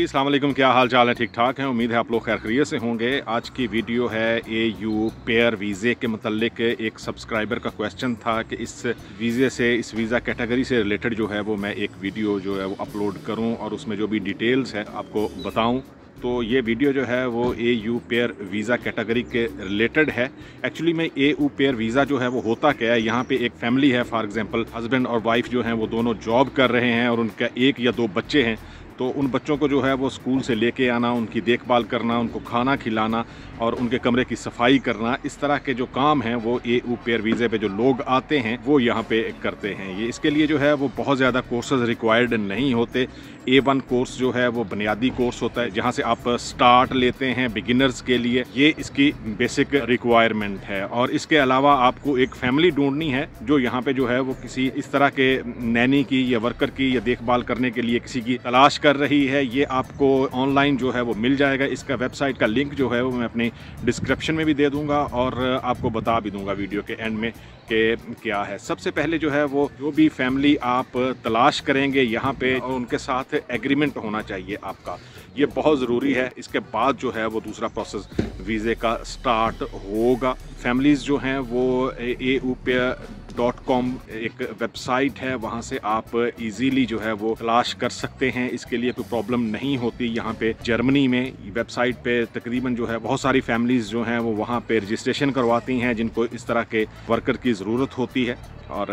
अस्सलाम वालेकुम, क्या हाल चाल है? ठीक ठाक हैं, उम्मीद है आप लोग खैर खैरियत से होंगे। आज की वीडियो है AU पेयर वीज़े के मतलब एक सब्सक्राइबर का क्वेश्चन था कि इस वीज़े से, इस वीज़ा कैटेगरी से रिलेटेड जो है वो मैं एक वीडियो जो है वो अपलोड करूं और उसमें जो भी डिटेल्स है आपको बताऊं। तो ये वीडियो जो है वो AU पेयर वीज़ा कैटेगरी के रिलेटेड है। एक्चुअली में AU पेयर वीज़ा जो है वो होता क्या है, यहाँ पे एक फैमिली है, फॉर एग्जांपल हस्बैंड और वाइफ जो हैं वो दोनों जॉब कर रहे हैं और उनका 1 या 2 बच्चे हैं। तो उन बच्चों को जो है वो स्कूल से लेके आना, उनकी देखभाल करना, उनको खाना खिलाना और उनके कमरे की सफाई करना, इस तरह के जो काम हैं वो AU पेयर वीज़े पे जो लोग आते हैं वो यहाँ पे करते हैं। ये इसके लिए जो है वो बहुत ज़्यादा कोर्सेज रिक्वायर्ड नहीं होते। A1 कोर्स जो है वो बुनियादी कोर्स होता है, जहाँ से आप स्टार्ट लेते हैं बिगिनर्स के लिए। ये इसकी बेसिक रिक्वायरमेंट है और इसके अलावा आपको एक फैमिली ढूंढनी है जो यहाँ पे जो है वो किसी इस तरह के नैनी की या वर्कर की या देखभाल करने के लिए किसी की तलाश कर रही है। ये आपको ऑनलाइन जो है वो मिल जाएगा। इसका वेबसाइट का लिंक जो है वो मैं अपनी डिस्क्रिप्शन में भी दे दूंगा और आपको बता भी दूंगा वीडियो के एंड में कि क्या है। सबसे पहले जो है वो जो भी फैमिली आप तलाश करेंगे यहाँ पे, और उनके साथ एग्रीमेंट होना चाहिए आपका, ये बहुत ज़रूरी है। इसके बाद जो है वो दूसरा प्रोसेस वीज़े का स्टार्ट होगा। फैमिलीज़ जो हैं वो AUPair.com एक वेबसाइट है, वहाँ से आप इजीली जो है वो तलाश कर सकते हैं। इसके लिए कोई प्रॉब्लम नहीं होती। यहाँ पे जर्मनी में वेबसाइट पे तकरीबन जो है बहुत सारी फैमिलीज़ जो हैं वो वहाँ पे रजिस्ट्रेशन करवाती हैं जिनको इस तरह के वर्कर की ज़रूरत होती है, और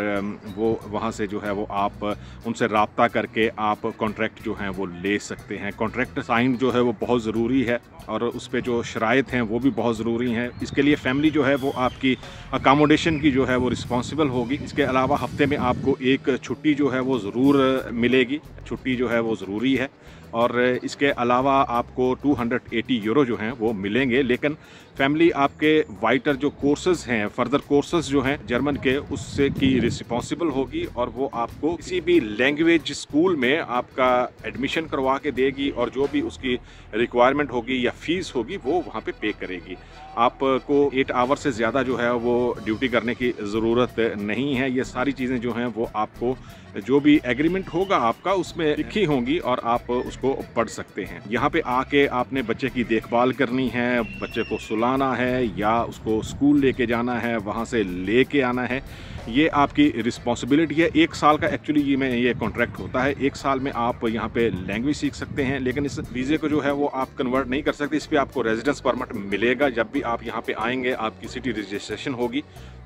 वो वहाँ से जो है वो आप उनसे रब्ता करके आप कॉन्ट्रैक्ट जो हैं वो ले सकते हैं। कॉन्ट्रैक्ट साइन जो है वो बहुत ज़रूरी है और उस पर जो शराइत हैं वो भी बहुत ज़रूरी हैं। इसके लिए फैमिली जो है वो आपकी अकामोडेशन की जो है वो रिस्पॉन्सिबल होगी। इसके अलावा हफ्ते में आपको एक छुट्टी जो है वो ज़रूर मिलेगी, छुट्टी जो है वो ज़रूरी है। और इसके अलावा आपको 280 यूरो जो हैं वो मिलेंगे। लेकिन फैमिली आपके वाइटर जो कोर्सेज हैं, फर्दर कोर्सेज जो हैं जर्मन के, उससे की रिस्पॉन्सिबल होगी और वो आपको किसी भी लैंग्वेज स्कूल में आपका एडमिशन करवा के देगी और जो भी उसकी रिक्वायरमेंट होगी या फीस होगी वो वहाँ पे करेगी। आपको 8 आवर से ज़्यादा जो है वो ड्यूटी करने की ज़रूरत नहीं है। ये सारी चीज़ें जो हैं वो आपको जो भी एग्रीमेंट होगा आपका उसमें लिखी होंगी और आप उसको पढ़ सकते हैं। यहाँ पे आके आपने बच्चे की देखभाल करनी है, बच्चे को सुलाना है या उसको स्कूल लेके जाना है, वहाँ से लेके आना है, ये आपकी रिस्पॉन्सिबिलिटी है। 1 साल का एक्चुअली ये कॉन्ट्रैक्ट होता है। 1 साल में आप यहाँ पे लैंग्वेज सीख सकते हैं, लेकिन इस वीज़े को जो है वो आप कन्वर्ट नहीं कर सकते। इस पर आपको रेजिडेंस परमिट मिलेगा। जब भी आप यहाँ पे आएंगे आपकी सिटी रजिस्ट्रेशन होगी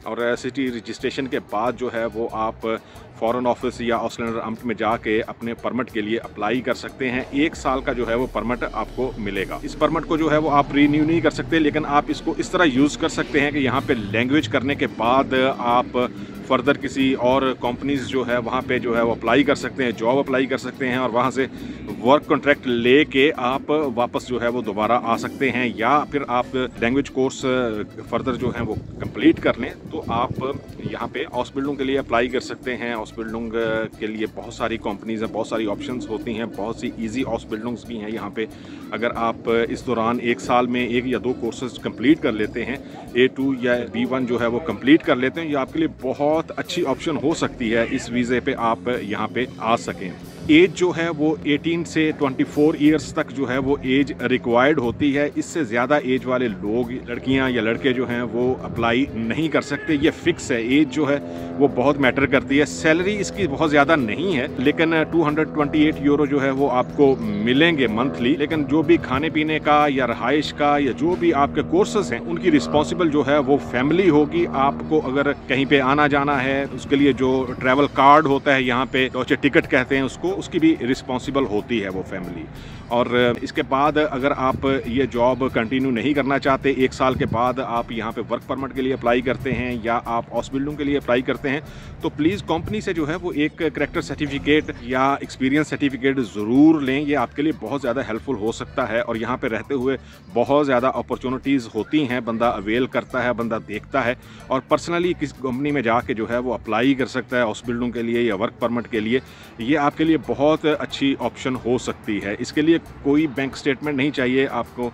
और सिटी रजिस्ट्रेशन के बाद जो है वो आप फॉरेन ऑफिस या ऑस्ट्रेलियन अम्ट में जाके अपने परमिट के लिए अप्लाई कर सकते हैं। 1 साल का जो है वो परमिट आपको मिलेगा। इस परमिट को जो है वो आप रीन्यू नहीं कर सकते, लेकिन आप इसको इस तरह यूज़ कर सकते हैं कि यहाँ पे लैंग्वेज करने के बाद आप फर्दर किसी और कंपनीज जो है वहाँ पे जो है वो अप्लाई कर सकते हैं, जॉब अप्लाई कर सकते हैं और वहाँ से वर्क कॉन्ट्रैक्ट लेके आप वापस जो है वो दोबारा आ सकते हैं। या फिर आप लैंग्वेज कोर्स फर्दर जो है वो कंप्लीट कर लें तो आप यहाँ पे हाउस बिल्डिंग के लिए अप्लाई कर सकते हैं। हाउस बिल्डिंग के लिए बहुत सारी कंपनीज हैं, बहुत सारी ऑप्शंस होती हैं, बहुत सी ईजी हाउस बिल्डिंग्स भी हैं यहाँ पे। अगर आप इस दौरान 1 साल में 1 या 2 कोर्सेज कंप्लीट कर लेते हैं, A2 या B1 जो है वो कंप्लीट कर लेते हैं, ये आपके लिए बहुत अच्छी ऑप्शन हो सकती है। इस वीज़े पे आप यहाँ पे आ सकें। एज जो है वो 18 से 24 ईयर्स तक जो है वो एज रिक्वायर्ड होती है। इससे ज़्यादा एज वाले लोग, लड़कियां या लड़के जो हैं वो अप्लाई नहीं कर सकते। ये फिक्स है, एज जो है वो बहुत मैटर करती है। सैलरी इसकी बहुत ज़्यादा नहीं है, लेकिन 228 यूरो जो है वो आपको मिलेंगे मंथली। लेकिन जो भी खाने पीने का या रहाइश का या जो भी आपके कोर्सेज हैं उनकी रिस्पॉन्सिबल जो है वो फैमिली होगी। आपको अगर कहीं पे आना जाना है उसके लिए जो ट्रैवल कार्ड होता है यहाँ पे डॉचे टिकट कहते हैं उसको, उसकी भी रिस्पॉन्सिबल होती है वो फैमिली। और इसके बाद अगर आप ये जॉब कंटिन्यू नहीं करना चाहते, 1 साल के बाद आप यहाँ पे वर्क परमिट के लिए अप्लाई करते हैं या आप हाउस बिल्डिंग के लिए अप्लाई करते हैं, तो प्लीज़ कंपनी से जो है वो एक करैक्टर सर्टिफिकेट या एक्सपीरियंस सर्टिफिकेट ज़रूर लें। ये आपके लिए बहुत ज़्यादा हेल्पफुल हो सकता है और यहाँ पे रहते हुए बहुत ज़्यादा अपॉर्चुनिटीज़ होती हैं, बंदा अवेल करता है, बंदा देखता है और पर्सनली किस कंपनी में जाके जो है वो अप्लाई कर सकता है हाउस बिल्डिंग के लिए या वर्क परमिट के लिए। ये आपके लिए बहुत अच्छी ऑप्शन हो सकती है। इसके लिए कोई बैंक स्टेटमेंट नहीं चाहिए आपको,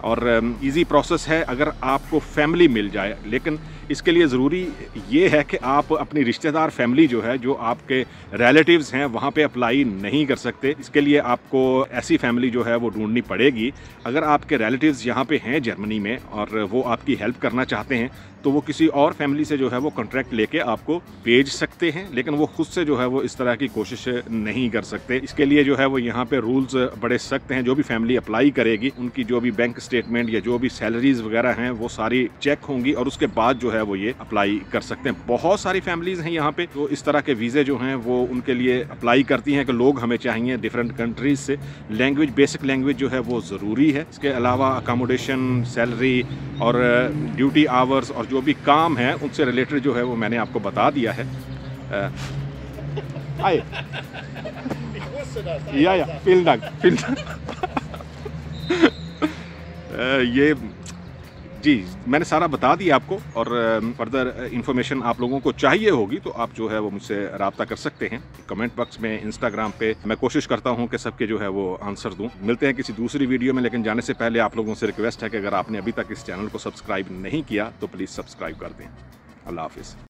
और इजी प्रोसेस है अगर आपको फैमिली मिल जाए। लेकिन इसके लिए ज़रूरी ये है कि आप अपनी रिश्तेदार फैमिली जो है, जो आपके रिलेटिव्स हैं, वहाँ पे अप्लाई नहीं कर सकते। इसके लिए आपको ऐसी फैमिली जो है वो ढूंढनी पड़ेगी। अगर आपके रिलेटिव्स यहाँ पे हैं जर्मनी में और वो आपकी हेल्प करना चाहते हैं तो वो किसी और फैमिली से जो है वो कॉन्ट्रैक्ट लेके आपको भेज सकते हैं, लेकिन वो खुद से जो है वो इस तरह की कोशिश नहीं कर सकते। इसके लिए जो है वो यहाँ पे रूल्स बड़े सख्त हैं। जो भी फैमिली अप्लाई करेगी उनकी जो भी बैंक स्टेटमेंट या जो भी सैलरीज वगैरह हैं वो सारी चेक होंगी और उसके बाद जो है वो ये अप्लाई कर सकते हैं। बहुत सारी फैमिलीज हैं यहाँ पे तो इस तरह के वीज़े जो हैं वो उनके लिए अप्लाई करती हैं कि लोग हमें चाहिए डिफरेंट कंट्रीज से। लैंग्वेज, बेसिक लैंग्वेज जो है वो ज़रूरी है। इसके अलावा अकोमोडेशन, सैलरी और ड्यूटी आवर्स और जो भी काम है उनसे रिलेटेड जो है वो मैंने आपको बता दिया है। आए या vielen Dank। ये जी मैंने सारा बता दिया आपको और फर्दर इंफॉर्मेशन आप लोगों को चाहिए होगी तो आप जो है वो मुझसे रब्ता कर सकते हैं कमेंट बॉक्स में, इंस्टाग्राम पे। मैं कोशिश करता हूं कि सबके जो है वो आंसर दूं। मिलते हैं किसी दूसरी वीडियो में, लेकिन जाने से पहले आप लोगों से रिक्वेस्ट है कि अगर आपने अभी तक इस चैनल को सब्सक्राइब नहीं किया तो प्लीज़ सब्सक्राइब कर दें। अल्लाह हाफिज़।